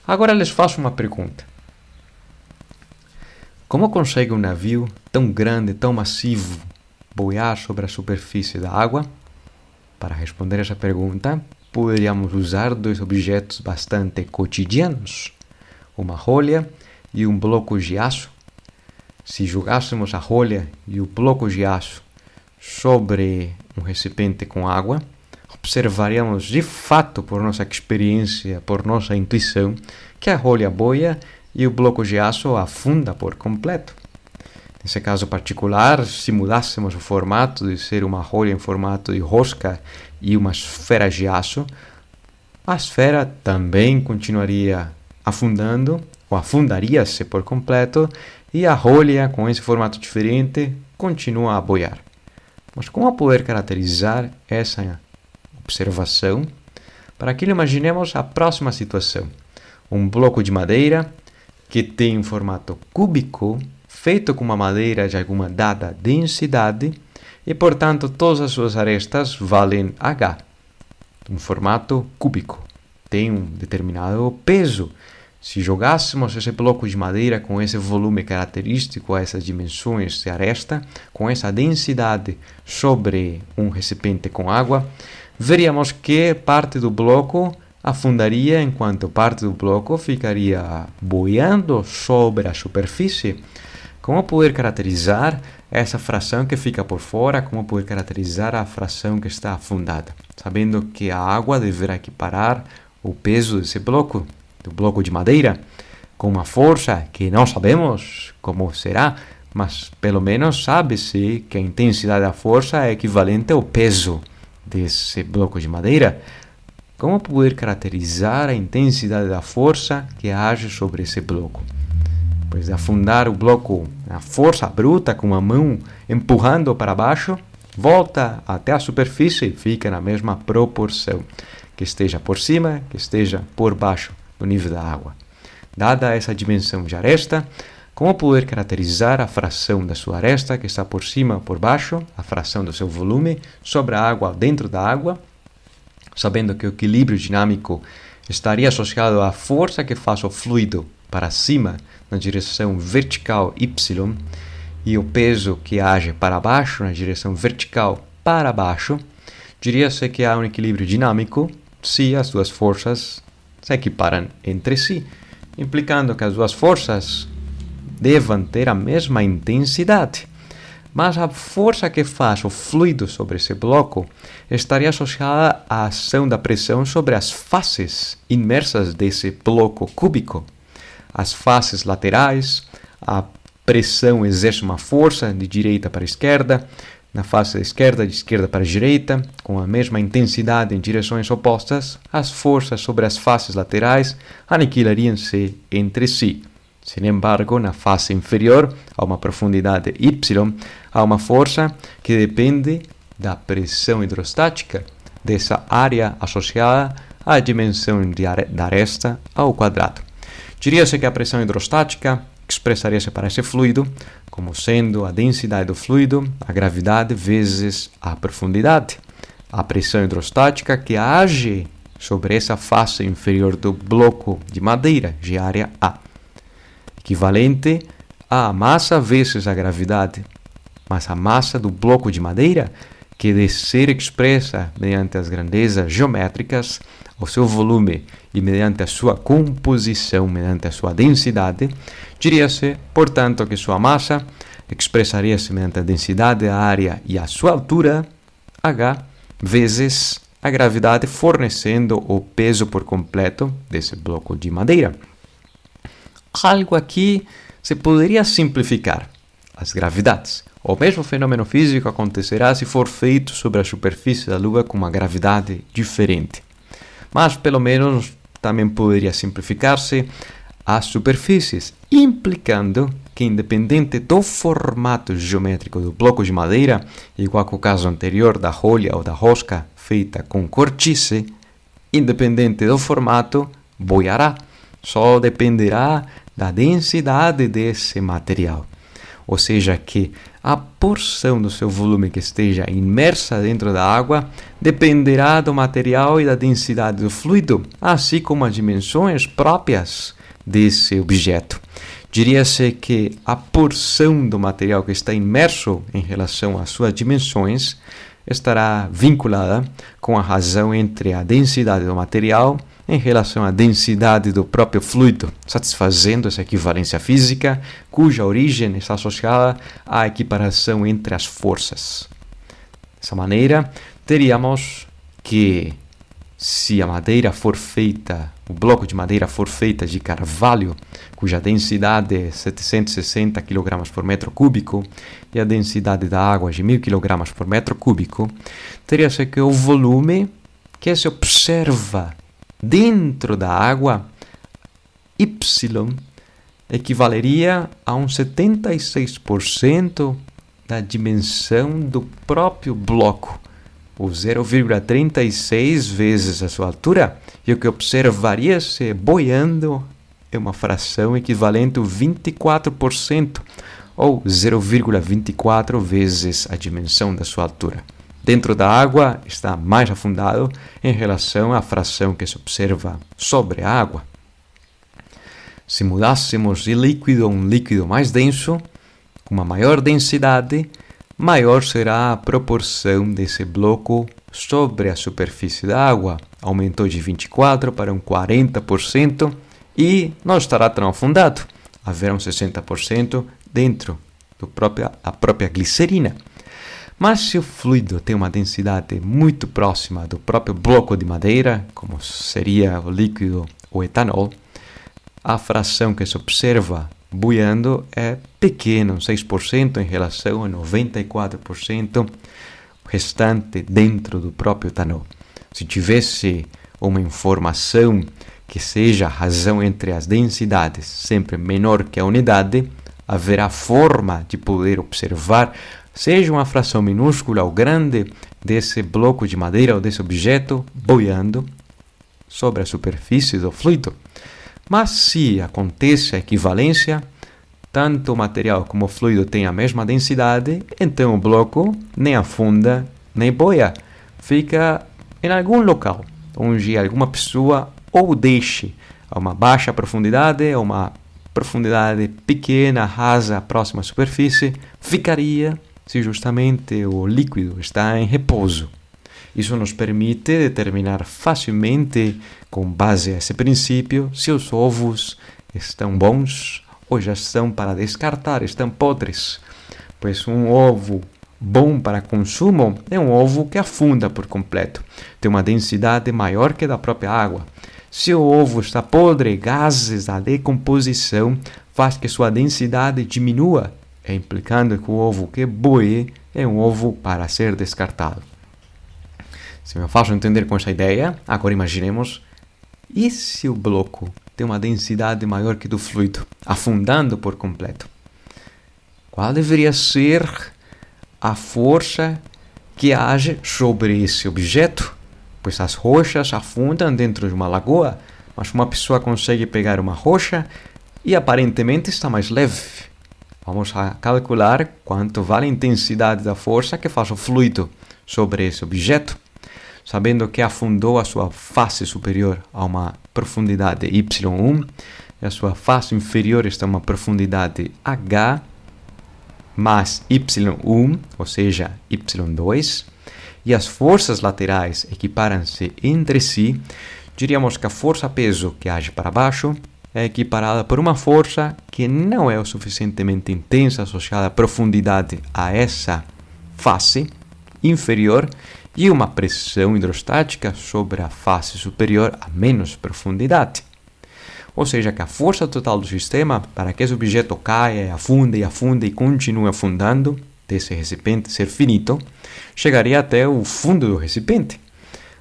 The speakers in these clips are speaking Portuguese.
Agora lhes faço uma pergunta. Como consegue um navio tão grande, tão massivo, boiar sobre a superfície da água? Para responder essa pergunta, poderíamos usar dois objetos bastante cotidianos, uma rolha e um bloco de aço. Se jogássemos a rolha e o bloco de aço sobre um recipiente com água, observaríamos de fato, por nossa experiência, por nossa intuição, que a rolha boia e o bloco de aço afunda por completo. Nesse caso particular, se mudássemos o formato de ser uma rolha em formato de rosca e uma esfera de aço, a esfera também continuaria afundando, ou afundaria-se por completo, e a rolha, com esse formato diferente, continua a boiar. Mas como poder caracterizar essa observação? Para aquilo, imaginemos a próxima situação. Um bloco de madeira que tem um formato cúbico, feito com uma madeira de alguma dada densidade, e, portanto, todas as suas arestas valem H. Um formato cúbico. Tem um determinado peso. Se jogássemos esse bloco de madeira com esse volume característico a essas dimensões de aresta, com essa densidade sobre um recipiente com água, veríamos que parte do bloco afundaria enquanto parte do bloco ficaria boiando sobre a superfície. Como poder caracterizar essa fração que fica por fora? Como poder caracterizar a fração que está afundada? Sabendo que a água deverá equiparar o peso desse bloco, do bloco de madeira, com uma força que não sabemos como será, mas pelo menos sabe-se que a intensidade da força é equivalente ao peso desse bloco de madeira. Como poder caracterizar a intensidade da força que age sobre esse bloco? Pois de afundar o bloco na força bruta com a mão empurrando para baixo, volta até a superfície e fica na mesma proporção, que esteja por cima, que esteja por baixo do nível da água. Dada essa dimensão de aresta, como poder caracterizar a fração da sua aresta que está por cima ou por baixo, a fração do seu volume sobre a água ou dentro da água, sabendo que o equilíbrio dinâmico estaria associado à força que faz o fluido para cima na direção vertical y e o peso que age para baixo na direção vertical para baixo, diria-se que há um equilíbrio dinâmico se as duas forças se equiparam entre si, implicando que as duas forças devam ter a mesma intensidade. Mas a força que faz o fluido sobre esse bloco estaria associada à ação da pressão sobre as faces imersas desse bloco cúbico. As faces laterais, a pressão exerce uma força de direita para esquerda, na face esquerda, de esquerda para direita, com a mesma intensidade em direções opostas, as forças sobre as faces laterais aniquilariam-se entre si. Sin embargo, na face inferior, a uma profundidade y, há uma força que depende da pressão hidrostática dessa área associada à dimensão da aresta ao quadrado. Diria-se que a pressão hidrostática expressaria-se para esse fluido como sendo a densidade do fluido, a gravidade vezes a profundidade. A pressão hidrostática que age sobre essa face inferior do bloco de madeira de área A, equivalente à massa vezes a gravidade, mas a massa do bloco de madeira, que de ser expressa mediante as grandezas geométricas, o seu volume e mediante a sua composição, mediante a sua densidade, diria-se, portanto, que sua massa expressaria-se mediante a densidade da área e a sua altura, H, vezes a gravidade fornecendo o peso por completo desse bloco de madeira. Algo aqui se poderia simplificar. As gravidades. O mesmo fenômeno físico acontecerá se for feito sobre a superfície da Lua com uma gravidade diferente. Mas, pelo menos, também poderia simplificar-se as superfícies, implicando que, independente do formato geométrico do bloco de madeira, igual que o caso anterior da rolha ou da rosca feita com cortiça, independente do formato, boiará. Só dependerá da densidade desse material. ou seja, que a porção do seu volume que esteja imersa dentro da água dependerá do material e da densidade do fluido, assim como as dimensões próprias desse objeto. Diria-se que a porção do material que está imerso em relação às suas dimensões estará vinculada com a razão entre a densidade do material em relação à densidade do próprio fluido, satisfazendo essa equivalência física, cuja origem está associada à equiparação entre as forças. Dessa maneira, teríamos que, se a madeira for feita, o bloco de madeira for feita de carvalho, cuja densidade é 760 kg por metro cúbico e a densidade da água de 1000 kg por metro cúbico, teria-se que o volume que se observa dentro da água, Y, equivaleria a um 76% da dimensão do próprio bloco, ou 0,36 vezes a sua altura, e o que observaria-se boiando é uma fração equivalente a 24%, ou 0,24 vezes a dimensão da sua altura. Dentro da água está mais afundado em relação à fração que se observa sobre a água. Se mudássemos de líquido a um líquido mais denso, com uma maior densidade, maior será a proporção desse bloco sobre a superfície da água. Aumentou de 24% para um 40% e não estará tão afundado. Haverá um 60% dentro da própria glicerina. Mas se o fluido tem uma densidade muito próxima do próprio bloco de madeira, como seria o líquido ou etanol, a fração que se observa boiando é pequena, 6% em relação a 94% restante dentro do próprio etanol. Se tivesse uma informação que seja a razão entre as densidades sempre menor que a unidade, haverá forma de poder observar seja uma fração minúscula ou grande desse bloco de madeira ou desse objeto boiando sobre a superfície do fluido. Mas se acontece a equivalência, tanto o material como o fluido têm a mesma densidade, então o bloco nem afunda nem boia. Fica em algum local onde alguma pessoa ou deixe a uma baixa profundidade ou uma profundidade pequena, rasa, próxima à superfície, ficaria se justamente o líquido está em repouso. Isso nos permite determinar facilmente, com base a esse princípio, se os ovos estão bons ou já estão para descartar, estão podres. Pois um ovo bom para consumo é um ovo que afunda por completo, tem uma densidade maior que a da própria água. Se o ovo está podre, gases da decomposição faz que sua densidade diminua, implicando que o ovo que boe é um ovo para ser descartado. Se me faço entender com essa ideia, agora imaginemos, e se o bloco tem uma densidade maior que do fluido, afundando por completo? Qual deveria ser a força que age sobre esse objeto? Pois as rochas afundam dentro de uma lagoa, mas uma pessoa consegue pegar uma rocha e aparentemente está mais leve. Vamos a calcular quanto vale a intensidade da força que faz o fluido sobre esse objeto, sabendo que afundou a sua face superior a uma profundidade y1 e a sua face inferior está a uma profundidade h mais y1, ou seja, y2, e as forças laterais equiparam-se entre si, diríamos que a força-peso que age para baixo é equiparada por uma força que não é o suficientemente intensa associada à profundidade a essa face inferior e uma pressão hidrostática sobre a face superior a menos profundidade. Ou seja, que a força total do sistema para que esse objeto caia, afunde e continue afundando, desse recipiente ser finito, chegaria até o fundo do recipiente.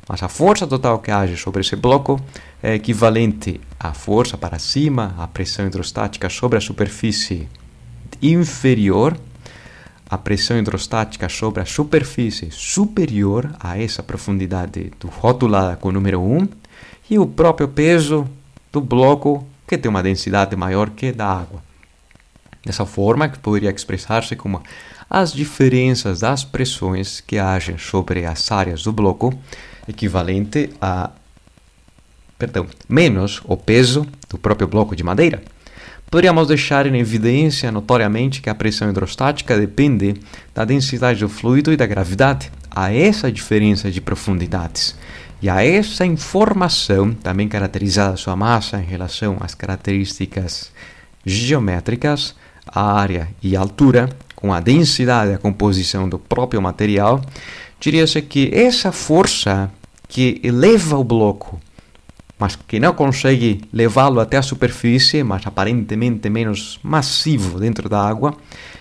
Mas a força total que age sobre esse bloco é equivalente à força para cima, à pressão hidrostática sobre a superfície inferior, a pressão hidrostática sobre a superfície superior a essa profundidade rotulada com o número 1 e o próprio peso do bloco que tem uma densidade maior que da água. Dessa forma, que poderia expressar-se como as diferenças das pressões que agem sobre as áreas do bloco, equivalente a, menos o peso do próprio bloco de madeira. Poderíamos deixar em evidência notoriamente que a pressão hidrostática depende da densidade do fluido e da gravidade. Há essa diferença de profundidades. E a essa informação, também caracterizada sua massa em relação às características geométricas, a área e a altura, com a densidade e a composição do próprio material, diria-se que essa força que eleva o bloco, mas que não consegue levá-lo até a superfície, mas aparentemente menos massivo dentro da água,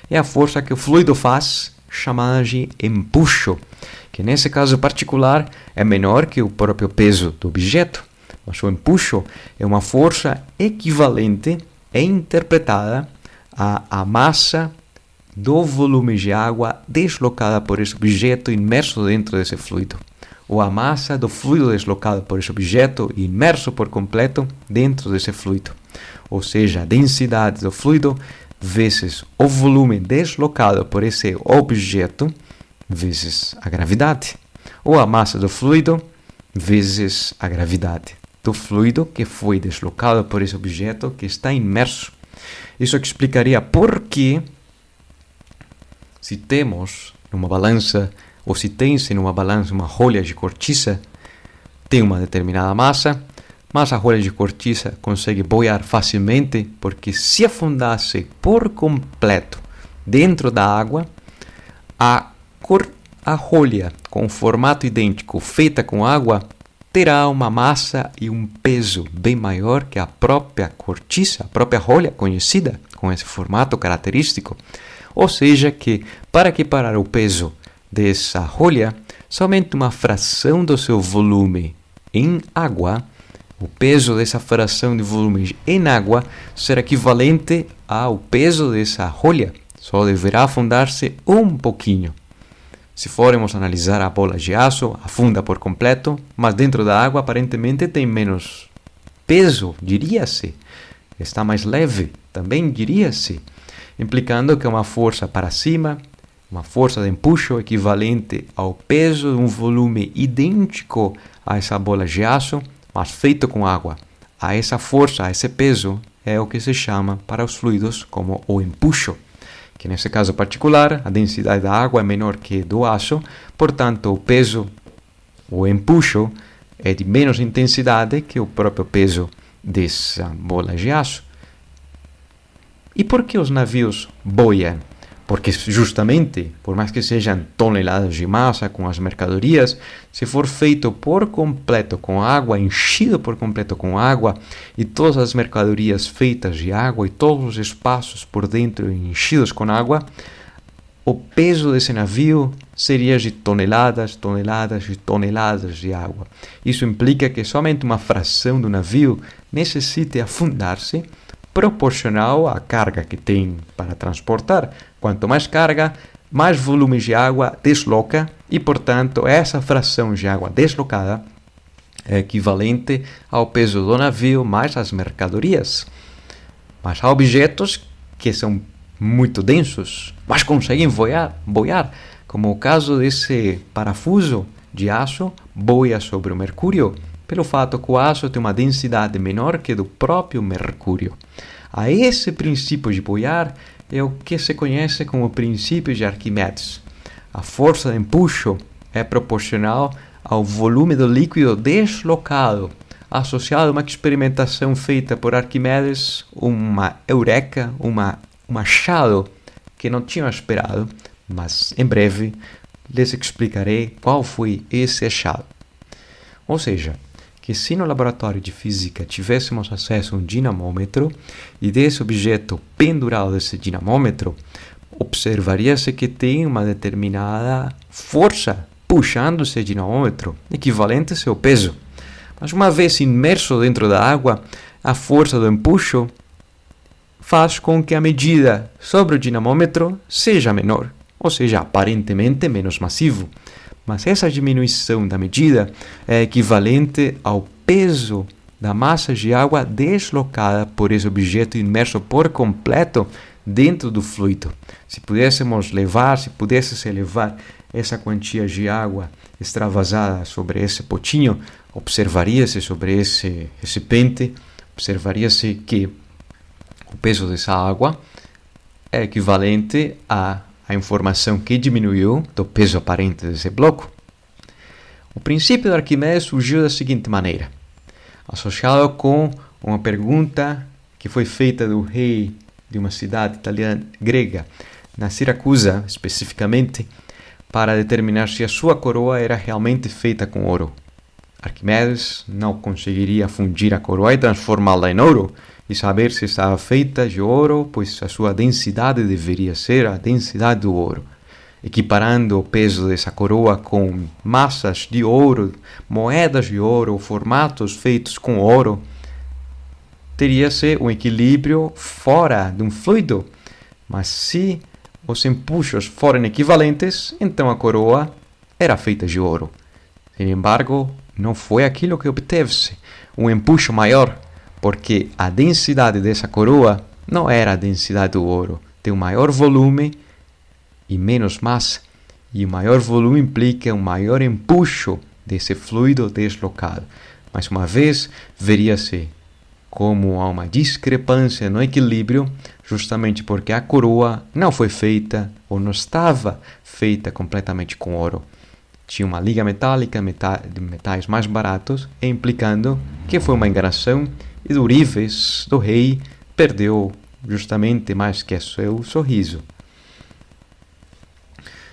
é a força que o fluido faz, chamada de empuxo, que nesse caso particular é menor que o próprio peso do objeto. Mas o empuxo é uma força equivalente e interpretada à massa do volume de água deslocada por esse objeto imerso dentro desse fluido, ou a massa do fluido deslocado por esse objeto imerso por completo dentro desse fluido. Ou seja, a densidade do fluido vezes o volume deslocado por esse objeto vezes a gravidade, ou a massa do fluido vezes a gravidade do fluido que foi deslocado por esse objeto que está imerso. Isso explicaria por que, se temos numa balança, ou se tem-se numa balança uma rolha de cortiça, tem uma determinada massa, mas a rolha de cortiça consegue boiar facilmente, porque se afundasse por completo dentro da água, a rolha com formato idêntico feita com água terá uma massa e um peso bem maior que a própria cortiça, a própria rolha conhecida com esse formato característico. Ou seja, que para equiparar o peso dessa rolha, somente uma fração do seu volume em água, o peso dessa fração de volume em água será equivalente ao peso dessa rolha. Só deverá afundar-se um pouquinho. Se formos analisar a bola de aço, afunda por completo, mas dentro da água aparentemente tem menos peso, diria-se. Está mais leve, também diria-se, implicando que é uma força para cima, uma força de empuxo equivalente ao peso de um volume idêntico a essa bola de aço, mas feito com água. A essa força, a esse peso, é o que se chama para os fluidos como o empuxo, que nesse caso particular, a densidade da água é menor que do aço, portanto o peso, o empuxo, é de menos intensidade que o próprio peso dessa bola de aço. E por que os navios boiam? Porque justamente, por mais que sejam toneladas de massa com as mercadorias, se for feito por completo com água, enchido por completo com água, e todas as mercadorias feitas de água e todos os espaços por dentro enchidos com água, o peso desse navio seria de toneladas, toneladas e toneladas de água. Isso implica que somente uma fração do navio necessite afundar-se proporcional à carga que tem para transportar. Quanto mais carga, mais volume de água desloca e, portanto, essa fração de água deslocada é equivalente ao peso do navio mais as mercadorias. Mas há objetos que são muito densos, mas conseguem boiar, como o caso desse parafuso de aço boia sobre o mercúrio, pelo fato que o aço tem uma densidade menor que do próprio mercúrio. A esse princípio de boiar é o que se conhece como o princípio de Arquimedes. A força de empuxo é proporcional ao volume do líquido deslocado, associado a uma experimentação feita por Arquimedes, uma eureka, um achado que não tinham esperado, mas em breve lhes explicarei qual foi esse achado. Ou seja, que se no laboratório de física tivéssemos acesso a um dinamômetro e desse objeto pendurado desse dinamômetro, observaria-se que tem uma determinada força puxando esse dinamômetro, equivalente ao seu peso. Mas uma vez imerso dentro da água, a força do empuxo faz com que a medida sobre o dinamômetro seja menor, ou seja, aparentemente menos massivo. Mas essa diminuição da medida é equivalente ao peso da massa de água deslocada por esse objeto imerso por completo dentro do fluido. Se pudesse se levar essa quantia de água extravasada sobre esse potinho, observaria-se sobre esse recipiente, observaria-se que o peso dessa água é equivalente à informação que diminuiu do peso aparente desse bloco. O princípio de Arquimedes surgiu da seguinte maneira, associado com uma pergunta que foi feita do rei de uma cidade italiana grega, na Siracusa especificamente, para determinar se a sua coroa era realmente feita com ouro. Arquimedes não conseguiria fundir a coroa e transformá-la em ouro e saber se estava feita de ouro, pois a sua densidade deveria ser a densidade do ouro. Equiparando o peso dessa coroa com massas de ouro, moedas de ouro, formatos feitos com ouro, teria-se um equilíbrio fora de um fluido. Mas se os empuxos forem equivalentes, então a coroa era feita de ouro. Sin embargo, não foi aquilo que obteve-se, um empuxo maior, porque a densidade dessa coroa não era a densidade do ouro. Tem um maior volume e menos massa, e o maior volume implica um maior empuxo desse fluido deslocado. Mais uma vez, veria-se como há uma discrepância no equilíbrio, justamente porque a coroa não foi feita ou não estava feita completamente com ouro. Tinha uma liga metálica de metais mais baratos, implicando que foi uma enganação e Euríveis, do rei, perdeu justamente mais que seu sorriso.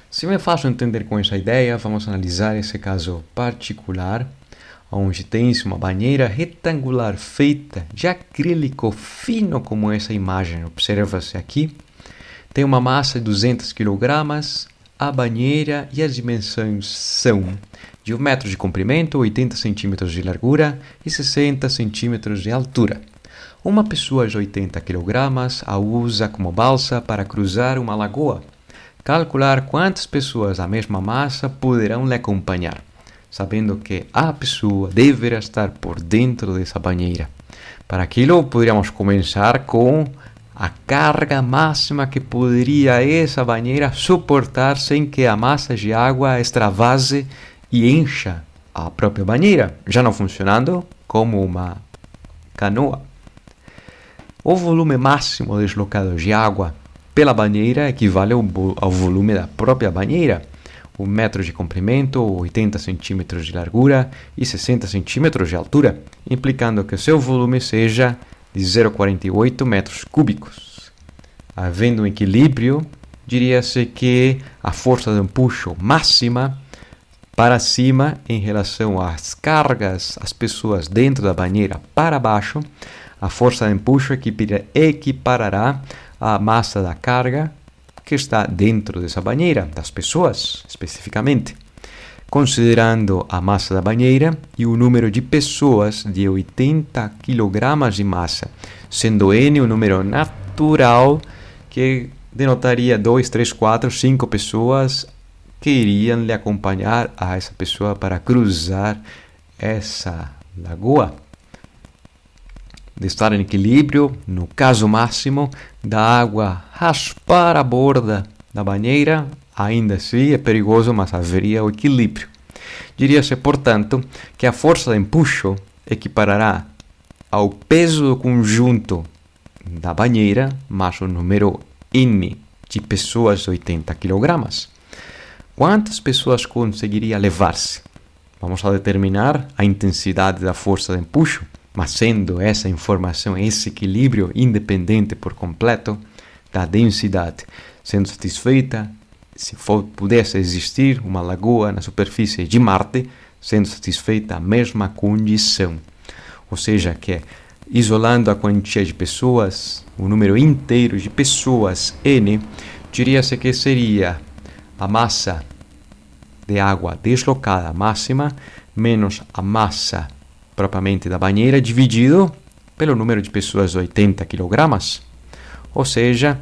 Se me faço entender com essa ideia, vamos analisar esse caso particular, onde tem-se uma banheira retangular feita de acrílico fino como essa imagem. Observa-se aqui. Tem uma massa de 200 kg, a banheira e as dimensões são de 1 metro de comprimento, 80 centímetros de largura e 60 centímetros de altura. Uma pessoa de 80 kg a usa como balsa para cruzar uma lagoa. Calcular quantas pessoas a mesma massa poderão lhe acompanhar, sabendo que a pessoa deverá estar por dentro dessa banheira. Para aquilo, poderíamos começar com a carga máxima que poderia essa banheira suportar sem que a massa de água extravase e encha a própria banheira, já não funcionando como uma canoa. O volume máximo deslocado de água pela banheira equivale ao volume da própria banheira, 1 metro de comprimento, 80 centímetros de largura e 60 centímetros de altura, implicando que seu volume seja de 0,48 metros cúbicos. Havendo um equilíbrio, diria-se que a força de empuxo máxima para cima em relação às cargas, as pessoas dentro da banheira para baixo, a força de empuxo equiparará a massa da carga que está dentro dessa banheira, das pessoas especificamente, considerando a massa da banheira e o número de pessoas de 80 kg de massa, sendo N o número natural que denotaria 2, 3, 4, 5 pessoas que iriam lhe acompanhar a essa pessoa para cruzar essa lagoa. De estar em equilíbrio, no caso máximo, da água raspar a borda da banheira, ainda assim é perigoso, mas haveria o equilíbrio. Diria-se, portanto, que a força de empuxo equiparará ao peso do conjunto da banheira, mais o número N de pessoas de 80 kg. Quantas pessoas conseguiria levar-se? Vamos a determinar a intensidade da força de empuxo, mas sendo essa informação, esse equilíbrio independente por completo da densidade, sendo satisfeita, se pudesse existir uma lagoa na superfície de Marte, sendo satisfeita a mesma condição. Ou seja, que isolando a quantia de pessoas, o número inteiro de pessoas, N, diria-se que seria a massa de água deslocada máxima menos a massa propriamente da banheira dividido pelo número de pessoas de 80 kg. Ou seja,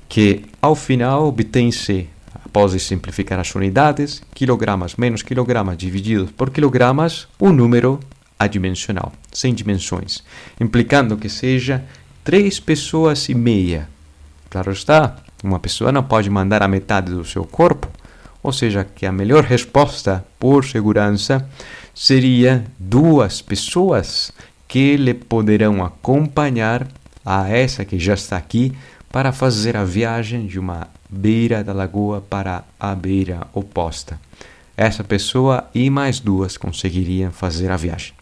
que ao final obtém-se, após simplificar as unidades, quilogramas menos quilogramas divididos por quilogramas, o número adimensional, sem dimensões, implicando que seja 3 pessoas e meia, claro está, uma pessoa não pode mandar a metade do seu corpo, ou seja, que a melhor resposta, por segurança, seria 2 pessoas que lhe poderão acompanhar a essa que já está aqui para fazer a viagem de uma beira da lagoa para a beira oposta. Essa pessoa e mais 2 conseguiriam fazer a viagem.